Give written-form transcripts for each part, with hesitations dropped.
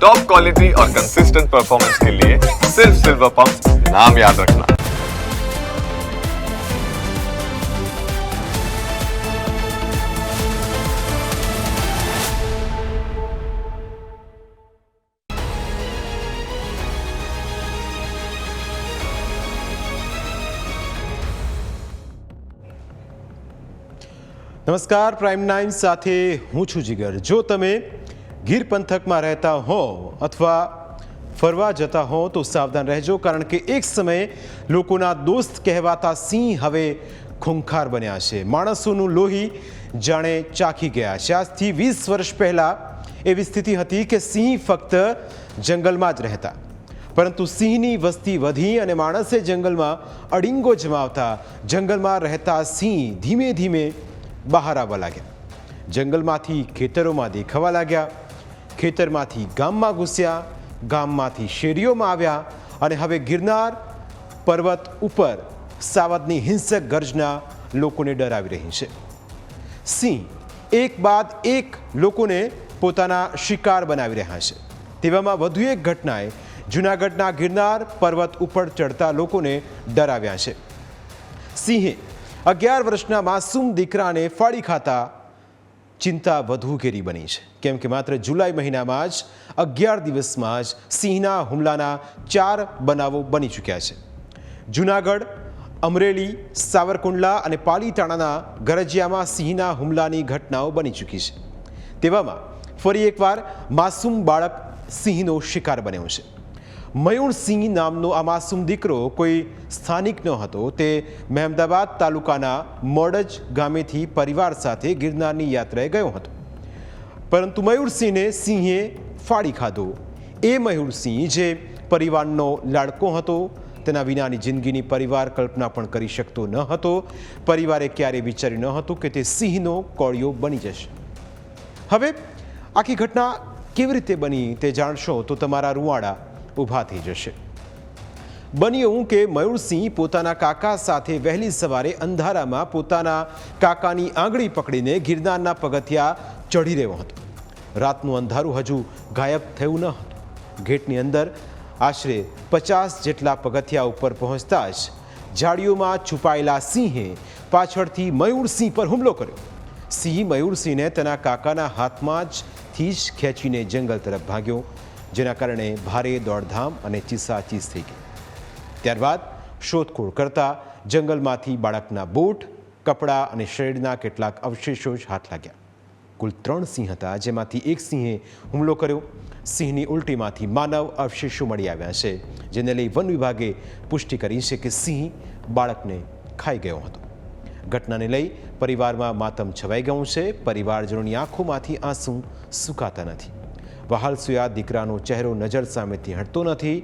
Top quality और consistent performance के लिए सिर्फ सिल्वर पंप नाम याद रखना। નમસ્કાર, પ્રાઇમ 9 સાથે હું છું જીગર। જો તમે ગીર પંથકમાં રહેતા હો અથવા ફરવા જતા હો તો સાવધાન રહેજો, કારણ કે એક સમયે લોકોના દોસ્ત કહેવાતા સિંહ હવે ખૂંખાર બન્યા છે। માણસોનું લોહી જાણે ચાખી ગયા છે। આજથી 20 વર્ષ પહેલાં એવી સ્થિતિ હતી કે સિંહ ફક્ત જંગલમાં જ રહેતા, પરંતુ સિંહની વસ્તી વધી અને માણસે જંગલમાં અડીંગો જમાવતા જંગલમાં રહેતા સિંહ ધીમે ધીમે બહાર આવવા લાગ્યા। જંગલમાંથી ખેતરોમાં દેખાવા લાગ્યા, ખેતરમાંથી ગામમાં ઘૂસ્યા, ગામમાંથી શેરીઓમાં આવ્યા અને હવે ગિરનાર પર્વત ઉપર સાવજની હિંસક ગર્જના લોકોને ડરાવી રહી છે। સિંહ એક બાદ એક લોકોને પોતાના શિકાર બનાવી રહ્યા છે। તેવામાં વધુ એક ઘટનાએ જૂનાગઢના ગિરનાર પર્વત ઉપર ચડતા લોકોને ડરાવ્યા છે। સિંહે 11 વર્ષના માસૂમ દીકરાને ફાડી ખાતા ચિંતા વધુ ઘેરી બની છે, કેમ કે માત્ર જુલાઈ મહિનામાં જ 11 દિવસમાં જ સિંહના હુમલાના 4 બનાવો બની ચૂક્યા છે। જૂનાગઢ, અમરેલી, સાવરકુંડલા અને પાલીતાણાના ગરજિયામાં સિંહના હુમલાની ઘટનાઓ બની ચૂકી છે। તેવામાં ફરી એકવાર માસૂમ બાળક સિંહનો શિકાર બન્યો છે। મયુર સિંહ નામનો આ માસૂમ દીકરો કોઈ સ્થાનિક ન હતો। તે મહેમદાવાદ તાલુકાના મોડજ ગામેથી પરિવાર સાથે ગિરનારની યાત્રાએ ગયો હતો, પરંતુ મયુરસિંહને સિંહે ફાડી ખાધો। એ મયુરસિંહ જે પરિવારનો લાડકો હતો, તેના વિનાની જિંદગીની પરિવાર કલ્પના પણ કરી શકતો ન હતો। પરિવારે ક્યારેય વિચાર્યું ન હતું કે તે સિંહનો કોળિયો બની જશે। હવે આખી ઘટના કેવી રીતે બની તે જાણશો તો તમારા રૂવાડા ઊભા થઈ જશે। બન્યું એવું કે મયુરસિંહ પોતાના કાકા સાથે વહેલી સવારે અંધારામાં પોતાના કાકાની આંગળી પકડીને ગિરનારના પગથિયા ચઢી રહ્યો હતો। રાતનું અંધારું હજુ ગાયબ થયું ન હતું। ગેટની અંદર આશરે 50 જેટલા પગથિયા ઉપર પહોંચતા જ ઝાડીઓમાં છુપાયેલા સિંહે પાછળથી મયુરસિંહ પર હુમલો કર્યો। સિંહ મયુરસિંહને તેના કાકાના હાથમાંથી જ ખેંચીને જંગલ તરફ ભાગ્યો, જેના કારણે ભારે દોડધામ અને ચીસાચીસ થઈ ગઈ। ત્યારબાદ શોધખોળ કરતા જંગલમાંથી બાળકના બૂટ, કપડાં અને શરીરના કેટલાક અવશેષો જ હાથ લાગ્યા। કુલ 3 સિંહ હતા, જેમાંથી એક સિંહે હુમલો કર્યો। સિંહની ઉલટીમાંથી માનવ અવશેષો મળી આવ્યા છે, જેને લઈ વન વિભાગે પુષ્ટિ કરી છે કે સિંહ બાળકને ખાઈ ગયો હતો। ઘટનાને લઈ પરિવારમાં માતમ છવાઈ ગયું છે। પરિવારજનોની આંખોમાંથી આંસુ સુકાતા નથી। વહાલસુયા દીકરાનો ચહેરો નજર સામેથી હટતો નથી।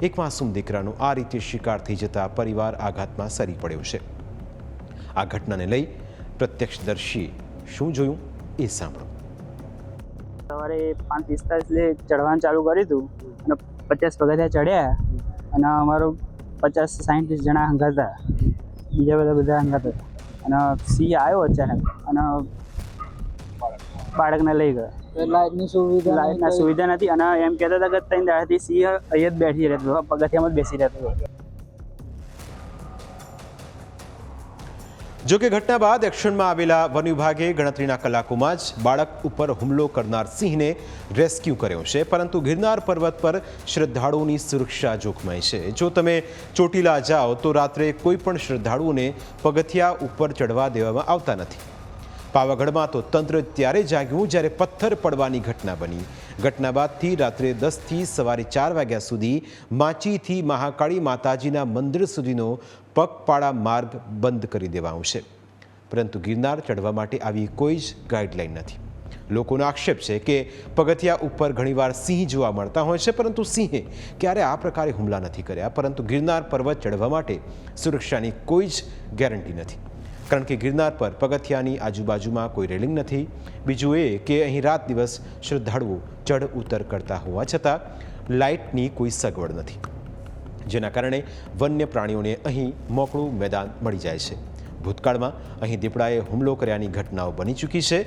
એક માસૂમ દીકરાનો આ રીતે શિકાર થઈ જતા પરિવાર આઘાતમાં સરી પડ્યો છે। આ ઘટનાને લઈ પ્રત્યક્ષદર્શી શું જોયું એ સાંભળો। સવારે 5:45 ચડવાનું ચાલુ કર્યું હતું અને 50 પગથિયા ચડ્યા અને અમારો 50-60 જણા હંગાત હતા, બીજા બધા હંગાત હતા અને સિંહ આવ્યો અચાનક અને બાળકને લઈ ગયો। લાઇટની સુવિધા નથી અને એમ કહેતા હતા કે 3 દાડાથી સિંહ અહીંયા જ બેઠી રહેતો હતો, પગથિયામાં જ બેસી રહેતો હતો। જોકે ઘટના બાદ એક્શનમાં આવેલા વન વિભાગે ગણતરીના કલાકોમાં જ બાળક ઉપર હુમલો કરનાર સિંહને રેસ્ક્યુ કર્યો છે, પરંતુ ગિરનાર પર્વત પર શ્રદ્ધાળુઓની સુરક્ષા જોખમાય છે। જો તમે ચોટીલા જાઓ તો રાત્રે કોઈ પણ શ્રદ્ધાળુઓને પગથિયા ઉપર ચડવા દેવામાં આવતા નથી। પાવાગઢમાં તો તંત્ર ત્યારે જાગ્યું જ્યારે પથ્થર પડવાની ઘટના બની। ઘટના બાદથી રાત્રે 10થી સવારે 4 વાગ્યા સુધી માચીથી મહાકાળી માતાજીના મંદિર સુધીનો પગપાળા માર્ગ બંધ કરી દેવાયો છે, પરંતુ ગિરનાર ચડવા માટે આવી કોઈ જ ગાઈડલાઈન નથી। લોકોનો આક્ષેપ છે કે પગથિયા ઉપર ઘણીવાર સિંહ જોવા મળતા હોય છે, પરંતુ સિંહે ક્યારે આ પ્રકારે હુમલા નથી કર્યા। પરંતુ ગિરનાર પર્વત ચડવા માટે સુરક્ષાની કોઈ જ ગેરંટી નથી, કારણ કે ગિરનાર પર પગથિયાની આજુબાજુમાં કોઈ રેલિંગ નથી। બીજું એ કે અહીં રાત દિવસ શ્રદ્ધાળુઓ ચઢ ઉતર કરતા હોવા છતાં લાઇટની કોઈ સગવડ નથી, જેના કારણે વન્ય પ્રાણીઓને અહીં મોકળું મેદાન મળી જાય છે। ભૂતકાળમાં અહીં દીપડાએ હુમલો કર્યાની ઘટનાઓ બની ચૂકી છે,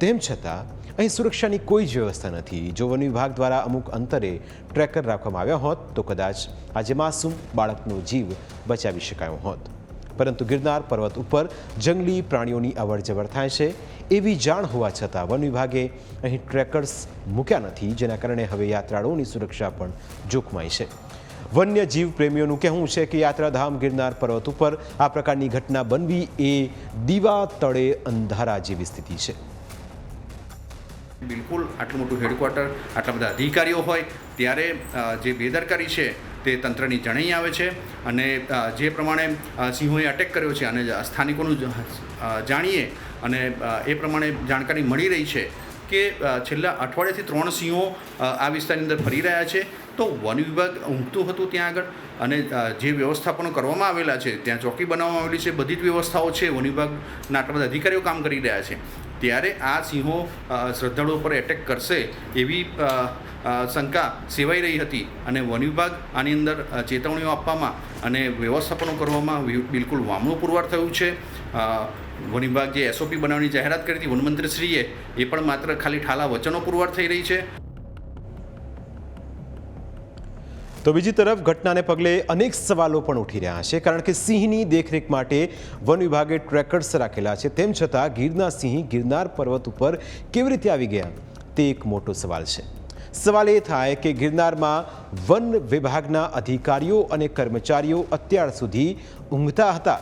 તેમ છતાં અહીં સુરક્ષાની કોઈ જ વ્યવસ્થા નથી. જો વન વિભાગ દ્વારા અમુક અંતરે ટ્રેકર રાખવામાં આવ્યા હોત તો કદાચ આજે માસૂમ બાળકનો જીવ બચાવી શકાયો હોત. પરંતુ ગિરનાર પર્વત ઉપર જંગલી પ્રાણીઓની અવરજવર થાય છે એવી જાણ હોવા છતાં વન વિભાગે અહીં ટ્રેકર્સ મૂક્યા નથી, જેના કારણે હવે યાત્રાળુઓની સુરક્ષા પણ જોખમાઈ છે. વન્ય જીવ પ્રેમીઓનું કહેવું છે કે યાત્રાધામ ગિરનાર પર્વત ઉપર આ પ્રકારની ઘટના બનવી એ દીવા તળે અંધારા જેવી સ્થિતિ છે. બિલકુલ આટલું મોટું હેડક્વાર્ટર, આટલા બધા અધિકારીઓ હોય ત્યારે જે બેદરકારી છે તે તંત્રની જણાઈ આવે છે અને જે પ્રમાણે સિંહોએ અટેક કર્યો છે અને સ્થાનિકોનું જાણીએ અને એ પ્રમાણે જાણકારી મળી રહી છે કે છેલ્લા અઠવાડિયાથી 3 સિંહો આ વિસ્તારની અંદર ફરી રહ્યા છે. તો વન વિભાગ ઊંઘતું હતું ત્યાં આગળ અને જે વ્યવસ્થાપનો કરવામાં આવેલા છે, ત્યાં ચોકી બનાવવામાં આવેલી છે, બધી જ વ્યવસ્થાઓ છે, વન વિભાગના આટલા બધા અધિકારીઓ કામ કરી રહ્યા છે. ત્યારે આ સિંહો શ્રદ્ધાળુઓ પર એટેક કરશે એવી શંકા સેવાઈ રહી હતી અને વન વિભાગ આની અંદર ચેતવણીઓ આપવામાં અને વ્યવસ્થાપનો કરવામાં બિલકુલ વામણું પુરવાર થયું છે. વન વિભાગ જે SOP બનાવવાની જાહેરાત કરી હતી વનમંત્રીશ્રીએ, એ પણ માત્ર ખાલી ઠાલા વચનો પુરવાર થઈ રહી છે. તો બીજી તરફ ઘટનાને પગલે અનેક સવાલો પણ ઉઠી રહ્યા છે, કારણ કે સિંહની દેખરેખ માટે વન વિભાગે ટ્રેકર્સ રાખેલા છે, તેમ છતાં ગીરના સિંહ ગિરનાર પર્વત ઉપર કેવી રીતે આવી ગયા તે એક મોટો સવાલ છે. સવાલ એ થાય કે ગિરનારમાં વન વિભાગના અધિકારીઓ અને કર્મચારીઓ અત્યાર સુધી ઊંઘતા હતા.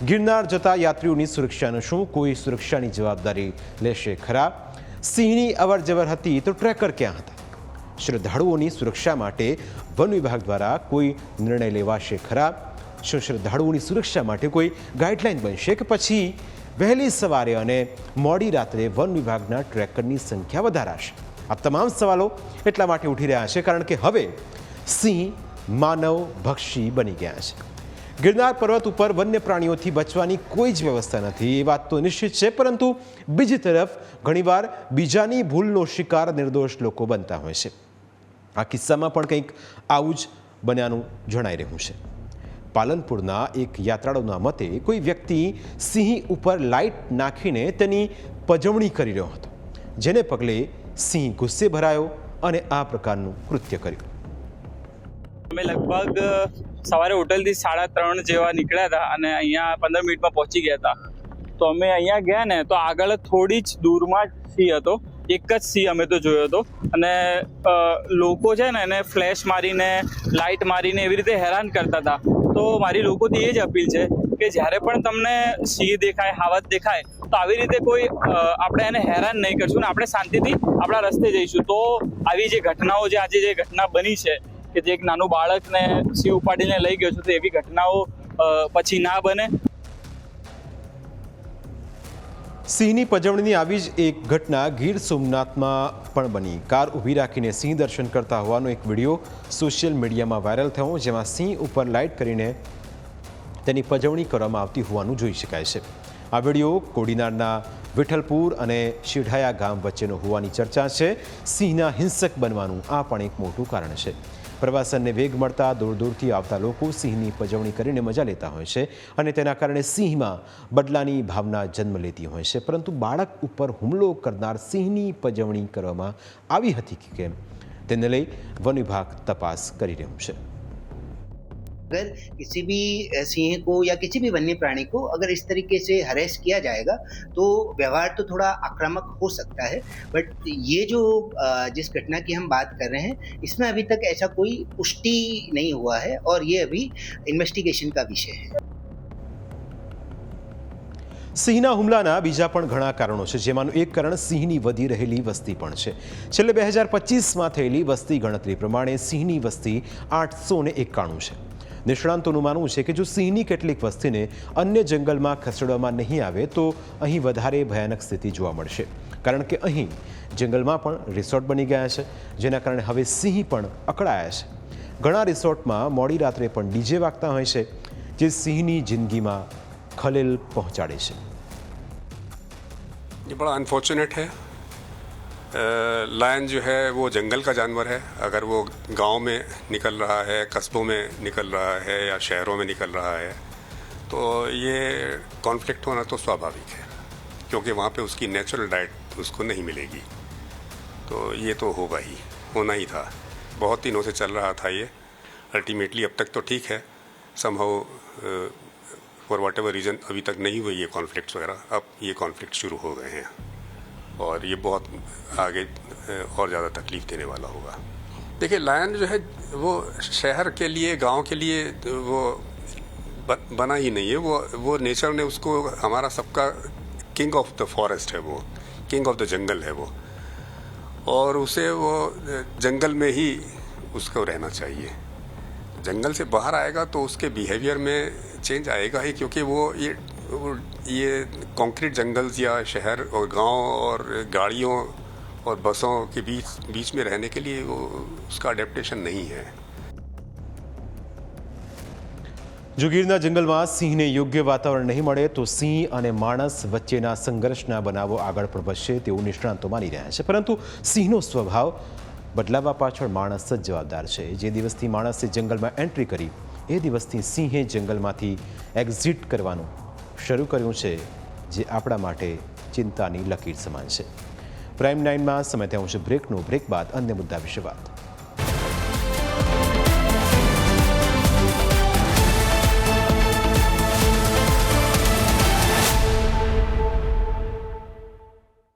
ગિરનાર જતા યાત્રીઓની સુરક્ષાનું શું? કોઈ સુરક્ષાની જવાબદારી લેશે ખરા? સિંહની અવરજવર હતી તો ટ્રેકર ક્યાં હતા? શ્રદ્ધાળુઓની સુરક્ષા માટે વન વિભાગ દ્વારા કોઈ નિર્ણય લેવાશે ખરા? શું શ્રદ્ધાળુઓની સુરક્ષા માટે કોઈ ગાઈડલાઈન બનશે કે પછી વહેલી સવારે અને મોડી રાત્રે વન વિભાગના ટ્રેકરની સંખ્યા વધારાશે? આ તમામ સવાલો એટલા માટે ઉઠી રહ્યા છે કારણ કે હવે સિંહ માનવ ભક્ષી બની ગયા છે. ગિરનાર પર્વત ઉપર વન્ય પ્રાણીઓથી બચવાની કોઈ જ વ્યવસ્થા નથી, એ વાત તો નિશ્ચિત છે, પરંતુ બીજી તરફ ઘણીવાર બીજાની ભૂલનો શિકાર નિર્દોષ લોકો બનતા હોય છે. આ કિસ્સામાં પણ કંઈક આવું જ બન્યાનું જણાઈ રહ્યું છે. પાલનપુરના એક યાત્રાળુના મતે કોઈ વ્યક્તિ સિંહ ઉપર લાઇટ નાખીને તેની પજવણી કરી રહ્યો હતો, જેને પગલે સિંહ ગુસ્સે ભરાયો અને આ પ્રકારનું કૃત્ય કર્યું. અમે લગભગ સવારે હોટલથી 3:30 જેવા નીકળ્યા હતા અને અહીંયા 15 મિનિટમાં પહોંચી ગયા હતા. તો અમે અહીંયા ગયા ને તો આગળ થોડી જ દૂરમાં જ સિંહ હતો, એક જ સિંહ અમે તો જોયો હતો અને લોકો છે ને એને ફ્લેશ મારીને લાઇટ મારીને એવી રીતે હેરાન કરતા હતા. તો મારી લોકોથી એ જ અપીલ છે કે જ્યારે પણ તમને સિંહ દેખાય, હાવત દેખાય તો આવી રીતે કોઈ આપણે એને હેરાન નહીં કરશું ને આપણે શાંતિથી આપણા રસ્તે જઈશું. તો આવી જે ઘટનાઓ, જે આજે જે ઘટના બની છે કે જે એક નાનું બાળકને સિંહ ઉપાડીને લઈ ગયો છે, તો એવી ઘટનાઓ પછી ના બને. સિંહની પજવણીની આવી જ એક ઘટના ગીર સોમનાથમાં પણ બની. કાર ઊભી રાખીને સિંહ દર્શન કરતા હોવાનો એક વિડીયો સોશિયલ મીડિયામાં વાયરલ થયો, જેમાં સિંહ ઉપર લાઇટ કરીને તેની પજવણી કરવામાં આવતી હોવાનું જોઈ શકાય છે. આ વિડીયો કોડીનારના વિઠ્ઠલપુર અને શિઢાયા ગામ વચ્ચેનો હોવાની ચર્ચા છે. સિંહના હિંસક બનવાનું આ પણ એક મોટું કારણ છે. પ્રવાસનને વેગ મળતા દૂર દૂરથી આવતા લોકો સિંહની પજવણી કરીને મજા લેતા હોય છે અને તેના કારણે સિંહમાં બદલાની ભાવના જન્મ લેતી હોય છે. પરંતુ બાળક ઉપર હુમલો કરનાર સિંહની પજવણી કરવામાં આવી હતી કે કેમ, તેને લઈ વન વિભાગ તપાસ કરી રહ્યું છે. अगर किसी भी सिंह को या किसी भी वन्य प्राणी को अगर इस तरीके से हरेस किया जाएगा तो व्यवहार तो थोड़ा आक्रामक हो सकता है, बट ये जो जिस घटना की हम बात कर रहे हैं इसमें अभी तक ऐसा कोई पुष्टि नहीं हुआ है और ये अभी इन्वेस्टिगेशन का विषय है. સિંહના હુમલાના બીજા પણ ઘણા કારણો છે, જેમાંનું એક કારણ સિંહની વધી રહેલી વસ્તી પણ છે. છેલ્લે 2025માં થયેલી વસ્તી ગણતરી પ્રમાણે સિંહની વસ્તી 891 છે. નિષ્ણાંતોનું માનવું છે કે જો સિંહની કેટલીક વસ્તીને અન્ય જંગલમાં ખસેડવામાં નહીં આવે તો અહીં વધારે ભયાનક સ્થિતિ જોવા મળશે, કારણ કે અહીં જંગલમાં પણ રિસોર્ટ બની ગયા છે, જેના કારણે હવે સિંહ પણ અકળાયા છે. ઘણા રિસોર્ટમાં મોડી રાત્રે પણ ડીજે વાગતા હોય છે, જે સિંહની જિંદગીમાં खलेल पहुंचाड़े છે. ये बड़ा अनफॉर्चुनेट है. लायन जो है वो जंगल का जानवर है. अगर वो गांव में निकल रहा है, कस्बों में निकल रहा है या शहरों में निकल रहा है तो ये कॉन्फ्लिक्ट होना तो स्वाभाविक है, क्योंकि वहाँ पे उसकी नेचुरल डाइट उसको नहीं मिलेगी, तो ये तो होगा ही, होना ही था। बहुत दिनों से चल रहा था ये, अल्टीमेटली अब तक तो ठीक है, somehow for what ever reason अभी तक नहीं हुई ये कॉन्फ्लिक्ट्स वगैरह, अब ये कॉन्फ्लिक्ट शुरू हो गए हैं और ये बहुत आगे और ज़्यादा तकलीफ़ देने वाला होगा। देखिए, लायन जो है वो शहर के लिए, गांव के लिए वो बना ही नहीं है, वो नेचर ने उसको, हमारा सबका किंग ऑफ द फॉरेस्ट है वो, किंग ऑफ द जंगल है वो, और उसे वो जंगल में ही उसको रहना चाहिए। जंगल से बाहर आएगा तो उसके बिहेवियर में चेंज आएगा ही, क्योंकि वो ये कंक्रीट जंगल्स या शहर और गांव और गाड़ियों और बसों के बीच में रहने के लिए वो उसका अडेप्टेशन नहीं है। જો ગીરના જંગલમાં સિંહને યોગ્ય વાતાવરણ નહીં મળે તો સિંહ અને માણસ વચ્ચેના સંઘર્ષના બનાવો આગળ પણ વધશે તેવું નિષ્ણાંતો માની રહ્યા છે, પરંતુ સિંહનો સ્વભાવ બદલાવા પાછળ માણસ જ જવાબદાર છે। જે દિવસથી માણસે જંગલમાં એન્ટ્રી કરી એ દિવસથી સિંહે જંગલમાંથી એક્ઝિટ કરવાનું શરૂ કર્યું છે, જે આપણા માટે ચિંતાની લકીર સમાન છે। પ્રાઇમ 9માં સમય થયો છે બ્રેકનો, બ્રેક બાદ અન્ય મુદ્દા વિશે વાત।